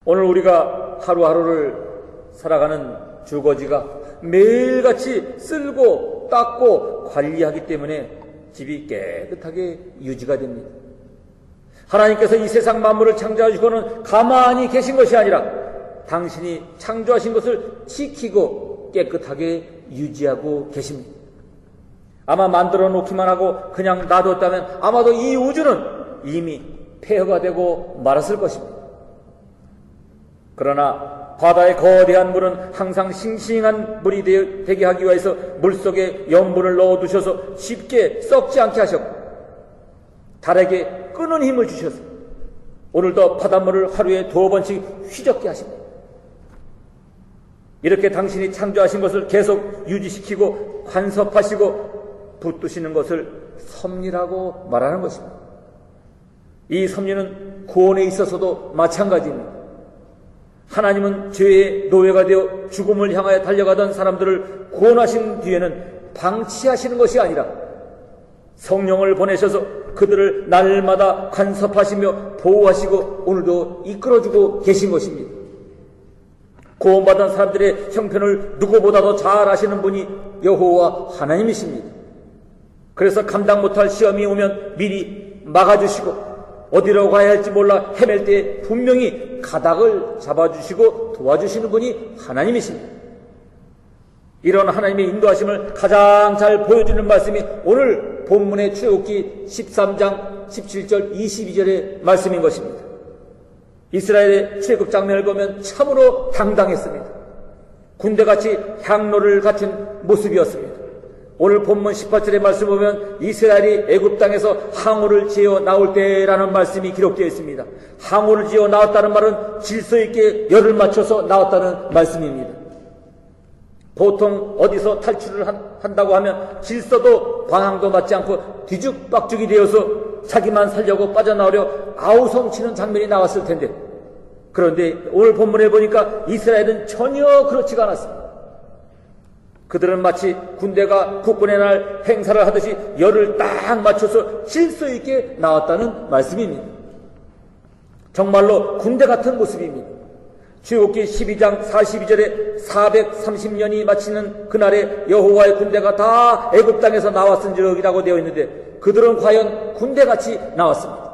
오늘 우리가 하루하루를 살아가는 주거지가 매일같이 쓸고 닦고 관리하기 때문에 집이 깨끗하게 유지가 됩니다. 하나님께서 이 세상 만물을 창조하시고는 가만히 계신 것이 아니라 당신이 창조하신 것을 지키고 깨끗하게 유지하고 계십니다. 아마 만들어 놓기만 하고 그냥 놔뒀다면 아마도 이 우주는 이미 폐허가 되고 말았을 것입니다. 그러나 바다의 거대한 물은 항상 싱싱한 물이 되게 하기 위해서 물속에 염분을 넣어두셔서 쉽게 썩지 않게 하셨고, 달에게 끄는 힘을 주셔서 오늘도 바닷물을 하루에 2번씩 휘젓게 하십니다. 이렇게 당신이 창조하신 것을 계속 유지시키고 간섭하시고 붙드시는 것을 섭리라고 말하는 것입니다. 이 섭리는 구원에 있어서도 마찬가지입니다. 하나님은 죄의 노예가 되어 죽음을 향하여 달려가던 사람들을 구원하신 뒤에는 방치하시는 것이 아니라 성령을 보내셔서 그들을 날마다 간섭하시며 보호하시고 오늘도 이끌어주고 계신 것입니다. 구원받은 사람들의 형편을 누구보다도 잘 아시는 분이 여호와 하나님이십니다. 그래서 감당 못할 시험이 오면 미리 막아주시고 어디로 가야 할지 몰라 헤맬 때 분명히 가닥을 잡아주시고 도와주시는 분이 하나님이십니다. 이런 하나님의 인도하심을 가장 잘 보여주는 말씀이 오늘 본문의 출애굽기 13장 17절 22절의 말씀인 것입니다. 이스라엘의 출애굽 장면을 보면 참으로 당당했습니다. 군대같이 향로를 같은 모습이었습니다. 오늘 본문 18절의 말씀 보면 이스라엘이 애굽 땅에서 항우를 지어 나올 때라는 말씀이 기록되어 있습니다. 항우를 지어 나왔다는 말은 질서 있게 열을 맞춰서 나왔다는 말씀입니다. 보통 어디서 탈출을 한다고 하면 질서도 방향도 맞지 않고 뒤죽박죽이 되어서 자기만 살려고 빠져나오려 아우성치는 장면이 나왔을 텐데, 그런데 오늘 본문에 보니까 이스라엘은 전혀 그렇지가 않았습니다. 그들은 마치 군대가 국군의 날 행사를 하듯이 열을 딱 맞춰서 질서 있게 나왔다는 말씀입니다. 정말로 군대 같은 모습입니다. 출애굽기 12장 42절에 430년이 마치는 그날에 여호와의 군대가 다 애굽 땅에서 나왔은지라고 되어 있는데 그들은 과연 군대같이 나왔습니다.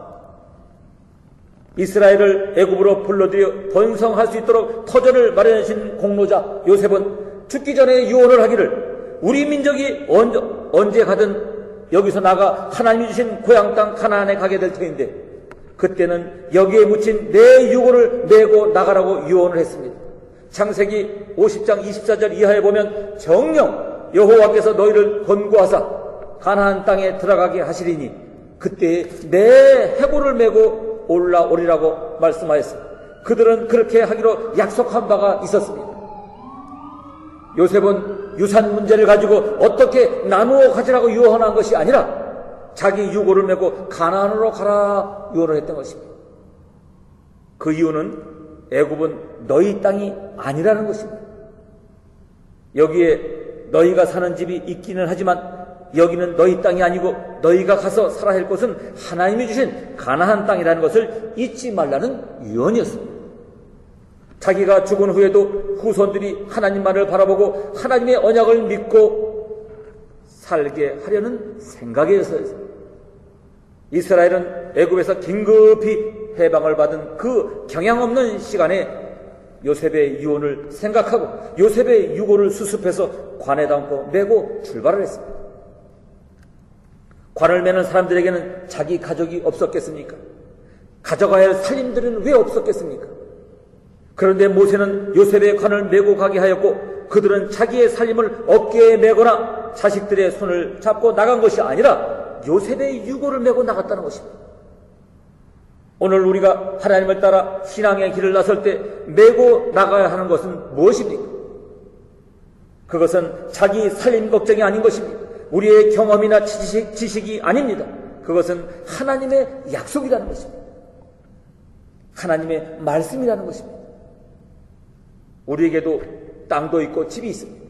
이스라엘을 애굽으로 불러들여 번성할 수 있도록 터전을 마련하신 공로자 요셉은 죽기 전에 유언을 하기를, 우리 민족이 언제 가든 여기서 나가 하나님이 주신 고향 땅 가나안에 가게 될 터인데 그때는 여기에 묻힌 내 유골을 메고 나가라고 유언을 했습니다. 창세기 50장 24절 이하에 보면 정녕 여호와께서 너희를 권고하사 가나안 땅에 들어가게 하시리니 그때 내 해골을 메고 올라오리라고 말씀하였습니다. 그들은 그렇게 하기로 약속한 바가 있었습니다. 요셉은 유산 문제를 가지고 어떻게 나누어 가지라고 유언한 것이 아니라 자기 유골을 메고 가나안으로 가라 유언을 했던 것입니다. 그 이유는 애굽은 너희 땅이 아니라는 것입니다. 여기에 너희가 사는 집이 있기는 하지만 여기는 너희 땅이 아니고 너희가 가서 살아야 할 곳은 하나님이 주신 가나안 땅이라는 것을 잊지 말라는 유언이었습니다. 자기가 죽은 후에도 후손들이 하나님만을 바라보고 하나님의 언약을 믿고 살게 하려는 생각에서였습니다. 이스라엘은 애굽에서 긴급히 해방을 받은 그 경향 없는 시간에 요셉의 유언을 생각하고 요셉의 유골을 수습해서 관에 담고 메고 출발을 했습니다. 관을 메는 사람들에게는 자기 가족이 없었겠습니까? 가져가야 할 살림들은 왜 없었겠습니까? 그런데 모세는 요셉의 관을 메고 가게 하였고 그들은 자기의 살림을 어깨에 메거나 자식들의 손을 잡고 나간 것이 아니라 요셉의 유골을 메고 나갔다는 것입니다. 오늘 우리가 하나님을 따라 신앙의 길을 나설 때 메고 나가야 하는 것은 무엇입니까? 그것은 자기 살림 걱정이 아닌 것입니다. 우리의 경험이나 지식이 아닙니다. 그것은 하나님의 약속이라는 것입니다. 하나님의 말씀이라는 것입니다. 우리에게도 땅도 있고 집이 있습니다.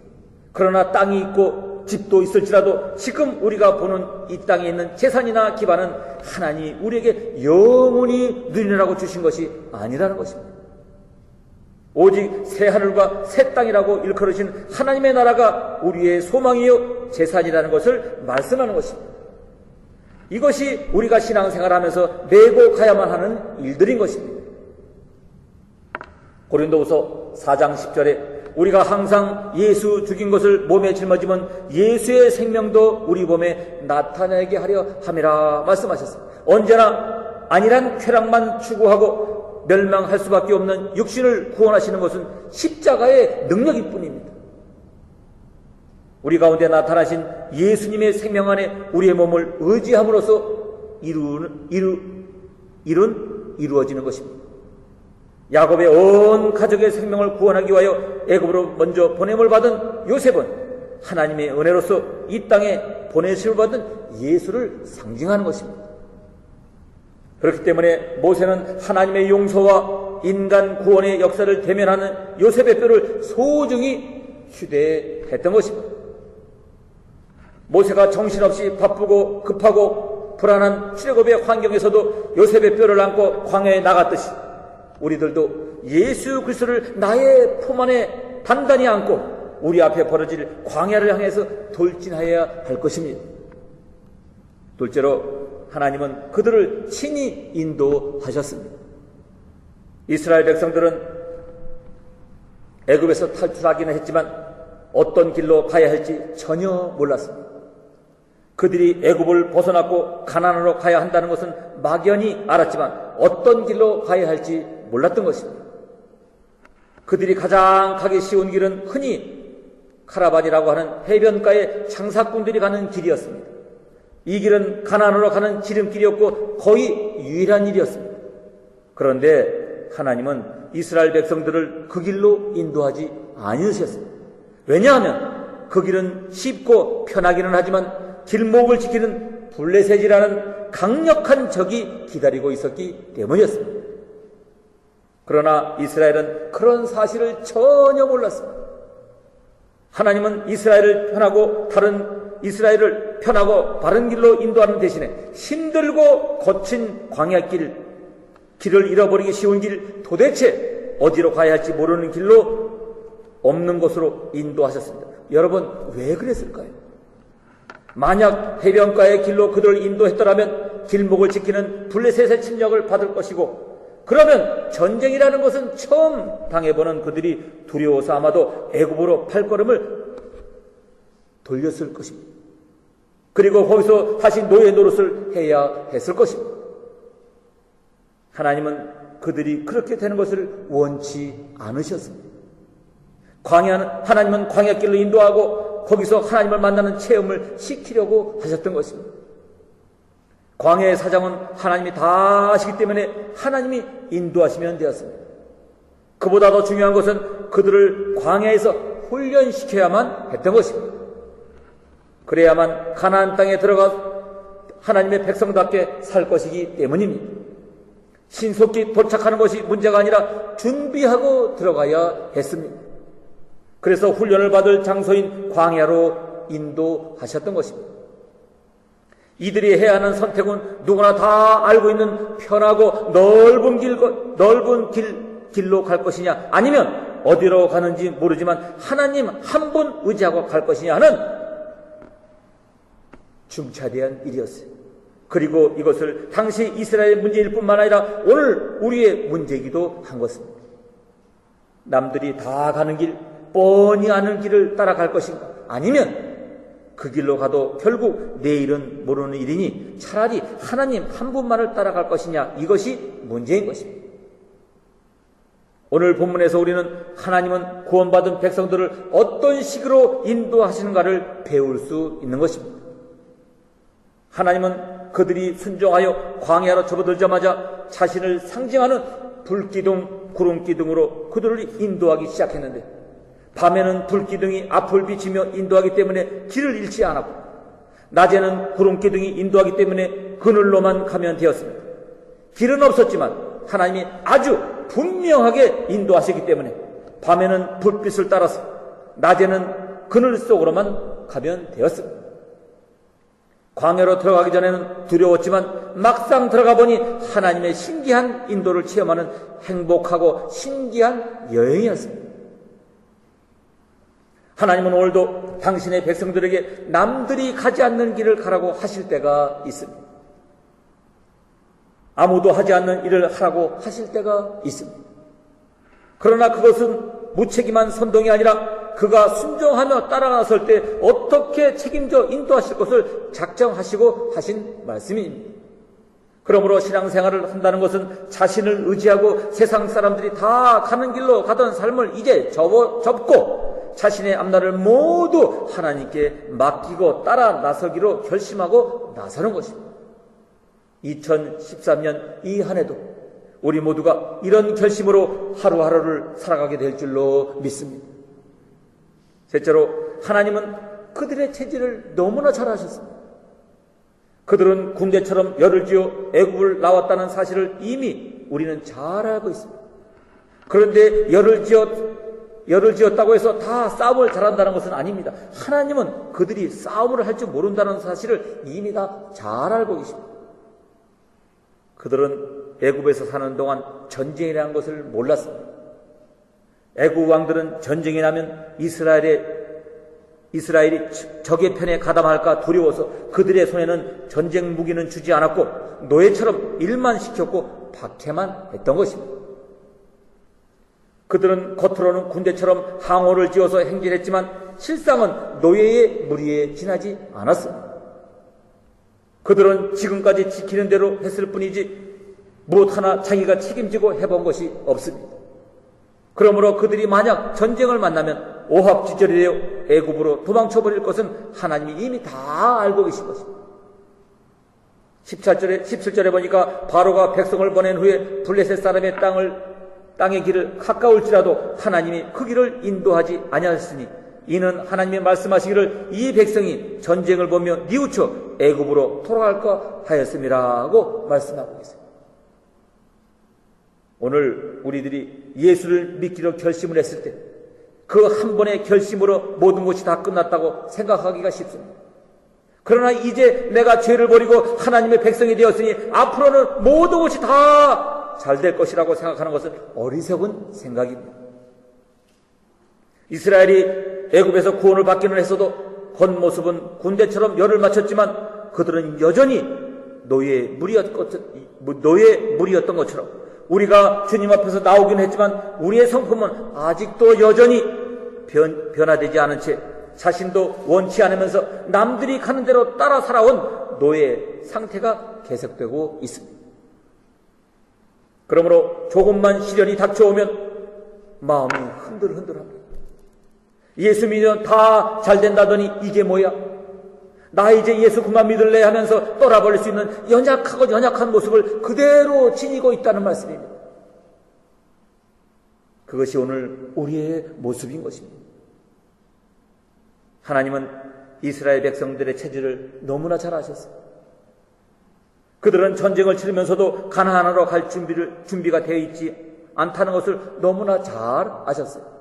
그러나 땅이 있고 집도 있을지라도 지금 우리가 보는 이 땅에 있는 재산이나 기반은 하나님이 우리에게 영원히 누리느라고 주신 것이 아니라는 것입니다. 오직 새 하늘과 새 땅이라고 일컬으신 하나님의 나라가 우리의 소망이요 재산이라는 것을 말씀하는 것입니다. 이것이 우리가 신앙생활하면서 메고 가야만 하는 일들인 것입니다. 고린도후서 4장 10절에 우리가 항상 예수 죽인 것을 몸에 짊어지면 예수의 생명도 우리 몸에 나타나게 하려 함이라 말씀하셨습니다. 언제나 안일한 쾌락만 추구하고 멸망할 수밖에 없는 육신을 구원하시는 것은 십자가의 능력일 뿐입니다. 우리 가운데 나타나신 예수님의 생명 안에 우리의 몸을 의지함으로써 이루어지는 것입니다. 야곱의 온 가족의 생명을 구원하기 위하여 애굽으로 먼저 보냄을 받은 요셉은 하나님의 은혜로서 이 땅에 보내심을 받은 예수를 상징하는 것입니다. 그렇기 때문에 모세는 하나님의 용서와 인간 구원의 역사를 대면하는 요셉의 뼈를 소중히 휴대했던 것입니다. 모세가 정신없이 바쁘고 급하고 불안한 출애굽의 환경에서도 요셉의 뼈를 안고 광야에 나갔듯이 우리들도 예수 그리스도를 나의 품 안에 단단히 안고 우리 앞에 벌어질 광야를 향해서 돌진하여야 할 것입니다. 둘째로 하나님은 그들을 친히 인도하셨습니다. 이스라엘 백성들은 애굽에서 탈출하기는 했지만 어떤 길로 가야 할지 전혀 몰랐습니다. 그들이 애굽을 벗어났고 가나안으로 가야 한다는 것은 막연히 알았지만 어떤 길로 가야 할지 몰랐던 것입니다. 그들이 가장 가기 쉬운 길은 흔히 카라반이라고 하는 해변가의 장사꾼들이 가는 길이었습니다. 이 길은 가나안으로 가는 지름길이었고 거의 유일한 일이었습니다. 그런데 하나님은 이스라엘 백성들을 그 길로 인도하지 않으셨습니다. 왜냐하면 그 길은 쉽고 편하기는 하지만 길목을 지키는 블레셋이라는 강력한 적이 기다리고 있었기 때문이었습니다. 그러나 이스라엘은 그런 사실을 전혀 몰랐습니다. 하나님은 이스라엘을 편하고 바른 길로 인도하는 대신에 힘들고 거친 광야길, 길을 잃어버리기 쉬운 길, 도대체 어디로 가야 할지 모르는 길로 없는 곳으로 인도하셨습니다. 여러분, 왜 그랬을까요? 만약 해변가의 길로 그들을 인도했더라면 길목을 지키는 블레셋의 침략을 받을 것이고, 그러면 전쟁이라는 것은 처음 당해보는 그들이 두려워서 아마도 애굽으로 발걸음을 돌렸을 것입니다. 그리고 거기서 다시 노예 노릇을 해야 했을 것입니다. 하나님은 그들이 그렇게 되는 것을 원치 않으셨습니다. 하나님은 광야길로 인도하고 거기서 하나님을 만나는 체험을 시키려고 하셨던 것입니다. 광야의 사정은 하나님이 다 하시기 때문에 하나님이 인도하시면 되었습니다. 그보다 더 중요한 것은 그들을 광야에서 훈련시켜야만 했던 것입니다. 그래야만 가나안 땅에 들어가 하나님의 백성답게 살 것이기 때문입니다. 신속히 도착하는 것이 문제가 아니라 준비하고 들어가야 했습니다. 그래서 훈련을 받을 장소인 광야로 인도하셨던 것입니다. 이들이 해야 하는 선택은 누구나 다 알고 있는 편하고 넓은 길로 갈 것이냐, 아니면 어디로 가는지 모르지만 하나님 한 분 의지하고 갈 것이냐 하는 중차대한 일이었어요. 그리고 이것을 당시 이스라엘의 문제일 뿐만 아니라 오늘 우리의 문제이기도 한 것입니다. 남들이 다 가는 길, 뻔히 아는 길을 따라갈 것인가, 아니면 그 길로 가도 결국 내일은 모르는 일이니 차라리 하나님 한 분만을 따라갈 것이냐, 이것이 문제인 것입니다. 오늘 본문에서 우리는 하나님은 구원받은 백성들을 어떤 식으로 인도하시는가를 배울 수 있는 것입니다. 하나님은 그들이 순종하여 광야로 접어들자마자 자신을 상징하는 불기둥, 구름기둥으로 그들을 인도하기 시작했는데, 밤에는 불기둥이 앞을 비치며 인도하기 때문에 길을 잃지 않았고, 낮에는 구름기둥이 인도하기 때문에 그늘로만 가면 되었습니다. 길은 없었지만 하나님이 아주 분명하게 인도하시기 때문에 밤에는 불빛을 따라서 낮에는 그늘 속으로만 가면 되었습니다. 광야로 들어가기 전에는 두려웠지만 막상 들어가 보니 하나님의 신기한 인도를 체험하는 행복하고 신기한 여행이었습니다. 하나님은 오늘도 당신의 백성들에게 남들이 가지 않는 길을 가라고 하실 때가 있습니다. 아무도 하지 않는 일을 하라고 하실 때가 있습니다. 그러나 그것은 무책임한 선동이 아니라 그가 순종하며 따라 나설 때 어떻게 책임져 인도하실 것을 작정하시고 하신 말씀입니다. 그러므로 신앙생활을 한다는 것은 자신을 의지하고 세상 사람들이 다 가는 길로 가던 삶을 이제 접고 자신의 앞날을 모두 하나님께 맡기고 따라 나서기로 결심하고 나서는 것입니다. 2013년 이 한 해도 우리 모두가 이런 결심으로 하루하루를 살아가게 될 줄로 믿습니다. 셋째로, 하나님은 그들의 체질을 너무나 잘 아셨습니다. 그들은 군대처럼 열을 지어 애굽을 나왔다는 사실을 이미 우리는 잘 알고 있습니다. 그런데 열을 지었다고 해서 다 싸움을 잘한다는 것은 아닙니다. 하나님은 그들이 싸움을 할 줄 모른다는 사실을 이미 다 잘 알고 계십니다. 그들은 애굽에서 사는 동안 전쟁이라는 것을 몰랐습니다. 애굽 왕들은 전쟁이 나면 이스라엘이 적의 편에 가담할까 두려워서 그들의 손에는 전쟁 무기는 주지 않았고 노예처럼 일만 시켰고 박해만 했던 것입니다. 그들은 겉으로는 군대처럼 항오를 지어서 행진했지만 실상은 노예의 무리에 지나지 않았습니다. 그들은 지금까지 지키는 대로 했을 뿐이지 무엇 하나 자기가 책임지고 해본 것이 없습니다. 그러므로 그들이 만약 전쟁을 만나면 오합지졸이 되어 애굽으로 도망쳐버릴 것은 하나님이 이미 다 알고 계신 것입니다. 17절에 보니까 바로가 백성을 보낸 후에 블레셋 사람의 땅의 길을 가까울지라도 하나님이 그 길을 인도하지 아니하였으니 이는 하나님의 말씀하시기를 이 백성이 전쟁을 보며 뉘우쳐 애굽으로 돌아갈까 하였음이라고 말씀하고 계세요. 오늘 우리들이 예수를 믿기로 결심을 했을 때 그 한 번의 결심으로 모든 것이 다 끝났다고 생각하기가 쉽습니다. 그러나 이제 내가 죄를 버리고 하나님의 백성이 되었으니 앞으로는 모든 것이 다 잘 될 것이라고 생각하는 것은 어리석은 생각입니다. 이스라엘이 애굽에서 구원을 받기는 했어도 겉모습은 군대처럼 열을 맞췄지만 그들은 여전히 노예의 무리였던 것처럼 우리가 주님 앞에서 나오긴 했지만 우리의 성품은 아직도 여전히 변화되지 않은 채 자신도 원치 않으면서 남들이 가는 대로 따라 살아온 노예 상태가 계속되고 있습니다. 그러므로 조금만 시련이 닥쳐오면 마음이 흔들흔들합니다. 예수 믿으면 다 잘된다더니 이게 뭐야? 나 이제 예수 그만 믿을래 하면서 떠나버릴 수 있는 연약한 모습을 그대로 지니고 있다는 말씀입니다. 그것이 오늘 우리의 모습인 것입니다. 하나님은 이스라엘 백성들의 체질을 너무나 잘 아셨어요. 그들은 전쟁을 치르면서도 가나안으로 갈 준비가 되어 있지 않다는 것을 너무나 잘 아셨어요.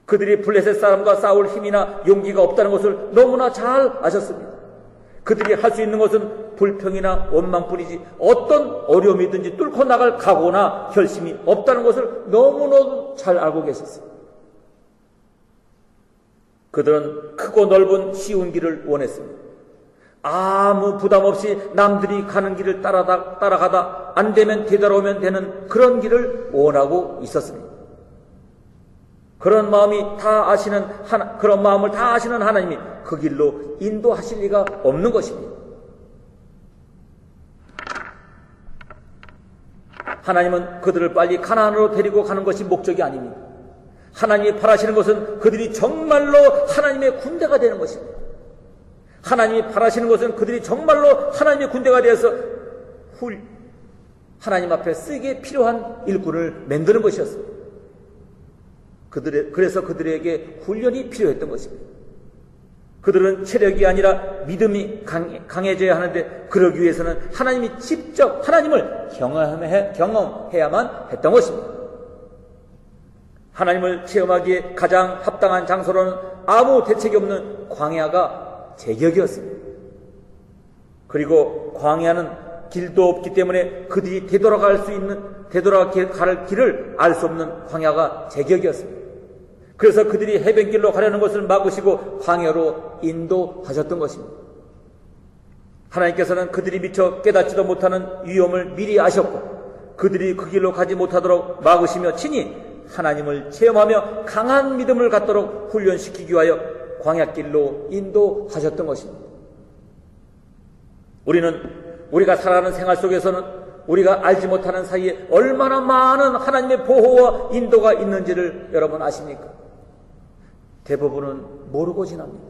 그들이 블레셋 사람과 싸울 힘이나 용기가 없다는 것을 너무나 잘 아셨습니다. 그들이 할 수 있는 것은 불평이나 원망뿐이지 어떤 어려움이든지 뚫고 나갈 각오나 결심이 없다는 것을 너무너무 잘 알고 계셨어요. 그들은 크고 넓은 쉬운 길을 원했습니다. 아무 부담 없이 남들이 가는 길을 따라가다 안 되면 되돌아오면 되는 그런 길을 원하고 있었습니다. 그런 마음을 다 아시는 하나님이 그 길로 인도하실 리가 없는 것입니다. 하나님은 그들을 빨리 가나안으로 데리고 가는 것이 목적이 아닙니다. 하나님이 바라시는 것은 그들이 정말로 하나님의 군대가 되는 것입니다. 하나님이 바라시는 것은 그들이 정말로 하나님의 군대가 되어서 하나님 앞에 쓰기에 필요한 일꾼을 만드는 것이었습니다. 그래서 그들에게 훈련이 필요했던 것입니다. 그들은 체력이 아니라 믿음이 강해져야 하는데 그러기 위해서는 하나님이 직접 하나님을 경험해야만 했던 것입니다. 하나님을 체험하기에 가장 합당한 장소로는 아무 대책이 없는 광야가 제격이었습니다. 그리고 광야는 길도 없기 때문에 그들이 되돌아갈 길을 알 수 없는 광야가 제격이었습니다. 그래서 그들이 해변길로 가려는 것을 막으시고 광야로 인도하셨던 것입니다. 하나님께서는 그들이 미처 깨닫지도 못하는 위험을 미리 아셨고 그들이 그 길로 가지 못하도록 막으시며 친히 하나님을 체험하며 강한 믿음을 갖도록 훈련시키기 위하여 광야길로 인도하셨던 것입니다. 우리가 살아가는 생활 속에서는 우리가 알지 못하는 사이에 얼마나 많은 하나님의 보호와 인도가 있는지를 여러분 아십니까? 대부분은 모르고 지납니다.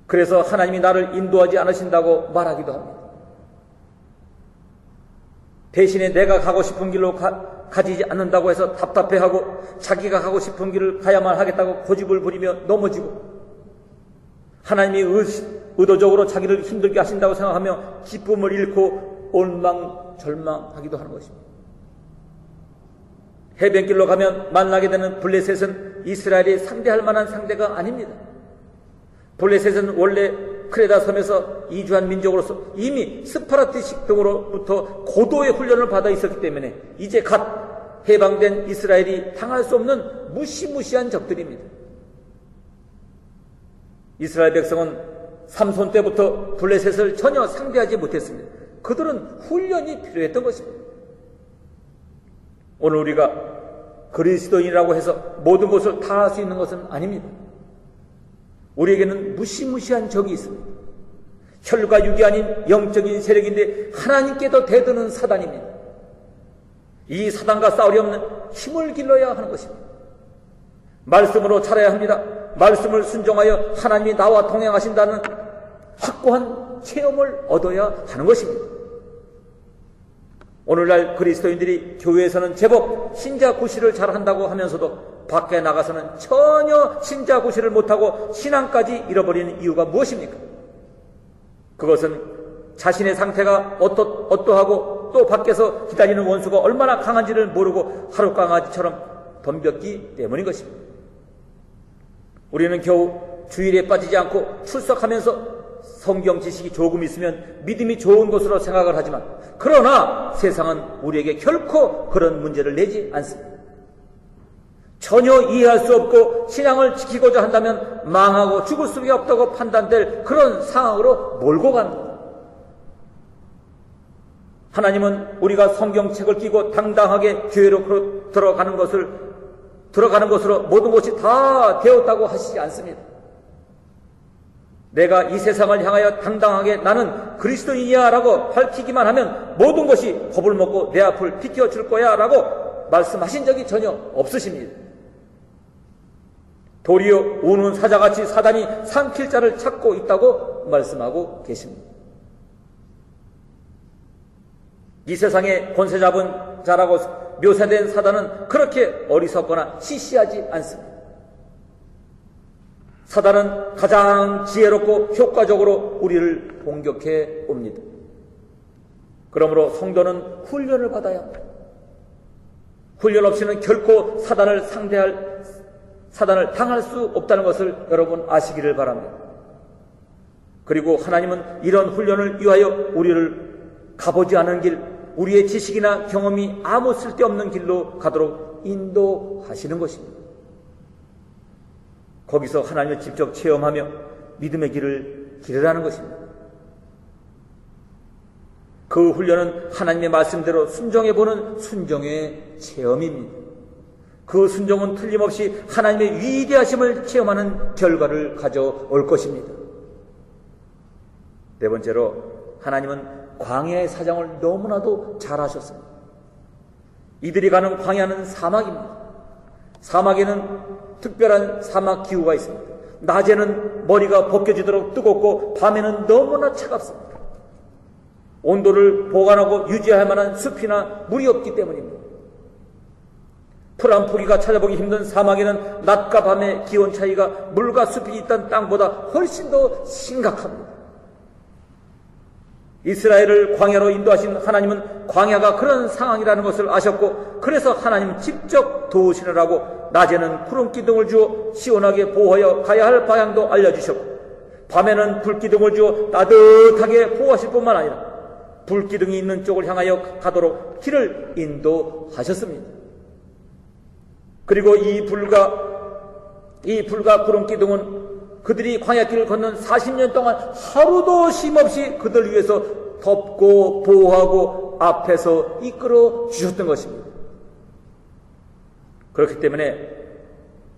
그래서 하나님이 나를 인도하지 않으신다고 말하기도 합니다. 대신에 내가 가고 싶은 길로 가지 않는다고 해서 답답해하고 자기가 가고 싶은 길을 가야만 하겠다고 고집을 부리며 넘어지고 하나님이 의도적으로 자기를 힘들게 하신다고 생각하며 기쁨을 잃고 원망절망하기도 하는 것입니다. 해변길로 가면 만나게 되는 블레셋은 이스라엘이 상대할 만한 상대가 아닙니다. 블레셋은 원래 크레다 섬에서 이주한 민족으로서 이미 스파르타식 등으로부터 고도의 훈련을 받아 있었기 때문에 이제 갓 해방된 이스라엘이 당할 수 없는 무시무시한 적들입니다. 이스라엘 백성은 삼손 때부터 블레셋을 전혀 상대하지 못했습니다. 그들은 훈련이 필요했던 것입니다. 오늘 우리가 그리스도인이라고 해서 모든 것을 다 할 수 있는 것은 아닙니다. 우리에게는 무시무시한 적이 있습니다. 혈과 육이 아닌 영적인 세력인데 하나님께도 대드는 사단입니다. 이 사단과 싸우려면 힘을 길러야 하는 것입니다. 말씀으로 살아야 합니다. 말씀을 순종하여 하나님이 나와 동행하신다는 확고한 체험을 얻어야 하는 것입니다. 오늘날 그리스도인들이 교회에서는 제법 신자 구실을 잘한다고 하면서도 밖에 나가서는 전혀 신자 구실을 못하고 신앙까지 잃어버리는 이유가 무엇입니까? 그것은 자신의 상태가 어떠하고 또 밖에서 기다리는 원수가 얼마나 강한지를 모르고 하루 강아지처럼 덤볐기 때문인 것입니다. 우리는 겨우 주일에 빠지지 않고 출석하면서 성경 지식이 조금 있으면 믿음이 좋은 것으로 생각을 하지만 그러나 세상은 우리에게 결코 그런 문제를 내지 않습니다. 전혀 이해할 수 없고 신앙을 지키고자 한다면 망하고 죽을 수밖에 없다고 판단될 그런 상황으로 몰고 갑니다. 하나님은 우리가 성경책을 끼고 당당하게 교회로 들어가는 것으로 모든 것이 다 되었다고 하시지 않습니다. 내가 이 세상을 향하여 당당하게 나는 그리스도인이야 라고 밝히기만 하면 모든 것이 겁을 먹고 내 앞을 비켜줄 거야 라고 말씀하신 적이 전혀 없으십니다. 도리어 우는 사자같이 사단이 삼킬 자를 찾고 있다고 말씀하고 계십니다. 이 세상에 권세 잡은 자라고 묘사된 사단은 그렇게 어리석거나 시시하지 않습니다. 사단은 가장 지혜롭고 효과적으로 우리를 공격해 옵니다. 그러므로 성도는 훈련을 받아야 합니다. 훈련 없이는 결코 사단을 당할 수 없다는 것을 여러분 아시기를 바랍니다. 그리고 하나님은 이런 훈련을 위하여 우리를 가보지 않은 길, 우리의 지식이나 경험이 아무 쓸데없는 길로 가도록 인도하시는 것입니다. 거기서 하나님을 직접 체험하며 믿음의 길을 기르라는 것입니다. 그 훈련은 하나님의 말씀대로 순종해보는 순종의 체험입니다. 그 순종은 틀림없이 하나님의 위대하심을 체험하는 결과를 가져올 것입니다. 네 번째로 하나님은 광야의 사정을 너무나도 잘 하셨습니다. 이들이 가는 광야는 사막입니다. 사막에는 특별한 사막 기후가 있습니다. 낮에는 머리가 벗겨지도록 뜨겁고 밤에는 너무나 차갑습니다. 온도를 보관하고 유지할 만한 숲이나 물이 없기 때문입니다. 풀 한 포기가 찾아보기 힘든 사막에는 낮과 밤의 기온 차이가 물과 숲이 있던 땅보다 훨씬 더 심각합니다. 이스라엘을 광야로 인도하신 하나님은 광야가 그런 상황이라는 것을 아셨고 그래서 하나님 직접 도우시느라고 낮에는 구름 기둥을 주어 시원하게 보호하여 가야 할 방향도 알려주셨고 밤에는 불기둥을 주어 따뜻하게 보호하실 뿐만 아니라 불기둥이 있는 쪽을 향하여 가도록 길을 인도하셨습니다. 그리고 이 불과 구름기둥은 그들이 광야길을 걷는 40년 동안 하루도 쉼없이 그들 위해서 덮고 보호하고 앞에서 이끌어 주셨던 것입니다. 그렇기 때문에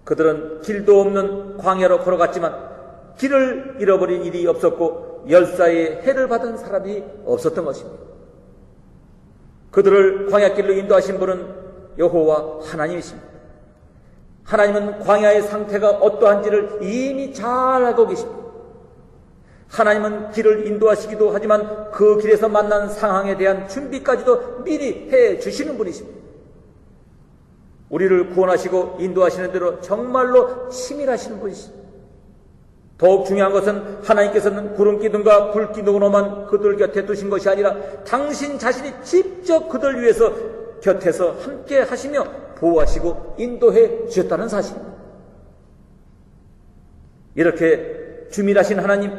그들은 길도 없는 광야로 걸어갔지만 길을 잃어버린 일이 없었고 열사의 해를 받은 사람이 없었던 것입니다. 그들을 광야길로 인도하신 분은 여호와 하나님이십니다. 하나님은 광야의 상태가 어떠한지를 이미 잘 알고 계십니다. 하나님은 길을 인도하시기도 하지만 그 길에서 만난 상황에 대한 준비까지도 미리 해 주시는 분이십니다. 우리를 구원하시고 인도하시는 대로 정말로 치밀하시는 분이십니다. 더욱 중요한 것은 하나님께서는 구름기둥과 불기둥으로만 그들 곁에 두신 것이 아니라 당신 자신이 직접 그들 위해서 곁에서 함께 하시며 보호하시고 인도해 주셨다는 사실입니다. 이렇게 주밀하신 하나님,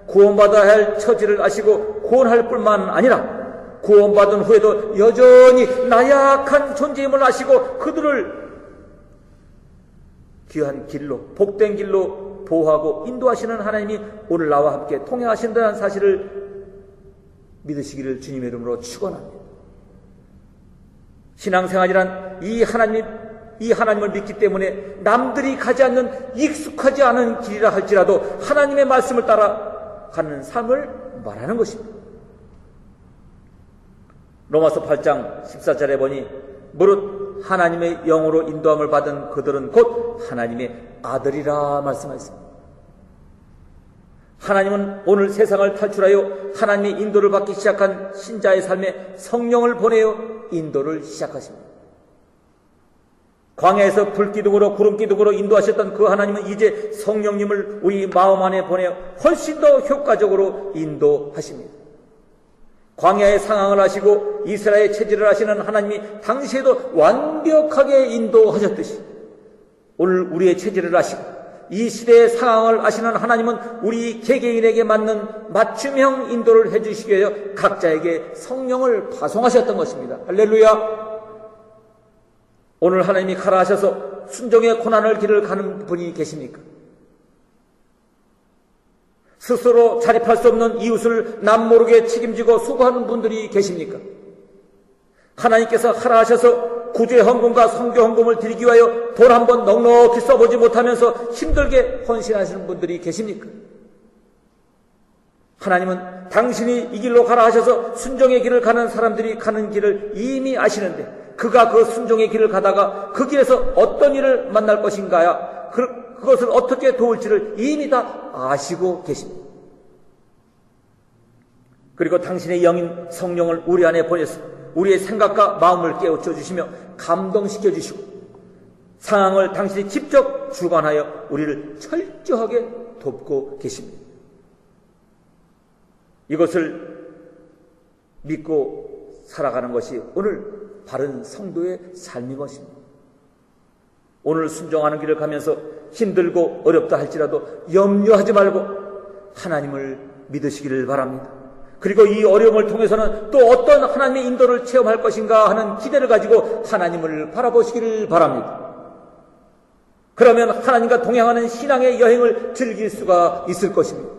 구원받아야 할 처지를 아시고 구원할 뿐만 아니라 구원받은 후에도 여전히 나약한 존재임을 아시고 그들을 귀한 길로, 복된 길로 보호하고 인도하시는 하나님이 오늘 나와 함께 통행하신다는 사실을 믿으시기를 주님의 이름으로 축원합니다. 신앙생활이란 이 하나님을 믿기 때문에 남들이 가지 않는 익숙하지 않은 길이라 할지라도 하나님의 말씀을 따라가는 삶을 말하는 것입니다. 로마서 8장 14절에 보니 무릇 하나님의 영으로 인도함을 받은 그들은 곧 하나님의 아들이라 말씀하였습니다. 하나님은 오늘 세상을 탈출하여 하나님의 인도를 받기 시작한 신자의 삶에 성령을 보내어 인도를 시작하십니다. 광야에서 불기둥으로 구름기둥으로 인도하셨던 그 하나님은 이제 성령님을 우리 마음 안에 보내어 훨씬 더 효과적으로 인도하십니다. 광야의 상황을 아시고 이스라엘의 체질을 아시는 하나님이 당시에도 완벽하게 인도하셨듯이 오늘 우리의 체질을 아시고 이 시대의 상황을 아시는 하나님은 우리 개개인에게 맞는 맞춤형 인도를 해주시기 위하여 각자에게 성령을 파송하셨던 것입니다. 할렐루야. 오늘 하나님이 가라 하셔서 순종의 고난을 길을 가는 분이 계십니까? 스스로 자립할 수 없는 이웃을 남모르게 책임지고 수고하는 분들이 계십니까? 하나님께서 하라 하셔서 구제 헌금과 선교 헌금을 드리기 위하여 돈 한 번 넉넉히 써보지 못하면서 힘들게 헌신하시는 분들이 계십니까? 하나님은 당신이 이 길로 가라 하셔서 순종의 길을 가는 사람들이 가는 길을 이미 아시는데 그가 그 순종의 길을 가다가 그 길에서 어떤 일을 만날 것인가야 그것을 어떻게 도울지를 이미 다 아시고 계십니다. 그리고 당신의 영인 성령을 우리 안에 보내서 우리의 생각과 마음을 깨우쳐 주시며 감동시켜 주시고 상황을 당신이 직접 주관하여 우리를 철저하게 돕고 계십니다. 이것을 믿고 살아가는 것이 오늘 바른 성도의 삶인 것입니다. 오늘 순종하는 길을 가면서 힘들고 어렵다 할지라도 염려하지 말고 하나님을 믿으시기를 바랍니다. 그리고 이 어려움을 통해서는 또 어떤 하나님의 인도를 체험할 것인가 하는 기대를 가지고 하나님을 바라보시기를 바랍니다. 그러면 하나님과 동행하는 신앙의 여행을 즐길 수가 있을 것입니다.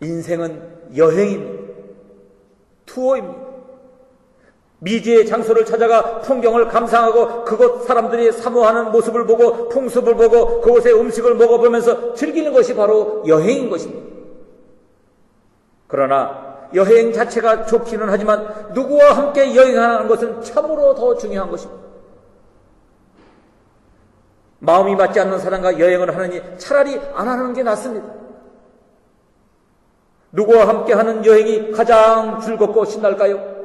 인생은 여행입니다. 투어입니다. 미지의 장소를 찾아가 풍경을 감상하고 그곳 사람들이 사모하는 모습을 보고 풍습을 보고 그곳의 음식을 먹어보면서 즐기는 것이 바로 여행인 것입니다. 그러나 여행 자체가 좋기는 하지만 누구와 함께 여행하는 것은 참으로 더 중요한 것입니다. 마음이 맞지 않는 사람과 여행을 하느니 차라리 안 하는 게 낫습니다. 누구와 함께하는 여행이 가장 즐겁고 신날까요?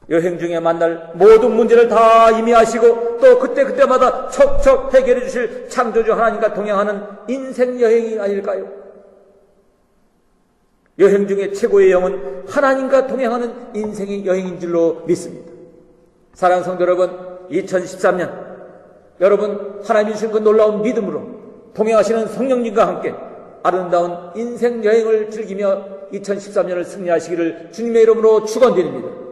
여행 중에 만날 모든 문제를 다 이미 아시고 또 그때마다 척척 해결해 주실 창조주 하나님과 동행하는 인생 여행이 아닐까요? 여행 중에 최고의 영은 하나님과 동행하는 인생의 여행인 줄로 믿습니다. 사랑하는 성도 여러분, 2013년 여러분 하나님이 주신 그 놀라운 믿음으로 동행하시는 성령님과 함께 아름다운 인생 여행을 즐기며 2013년을 승리하시기를 주님의 이름으로 축원드립니다.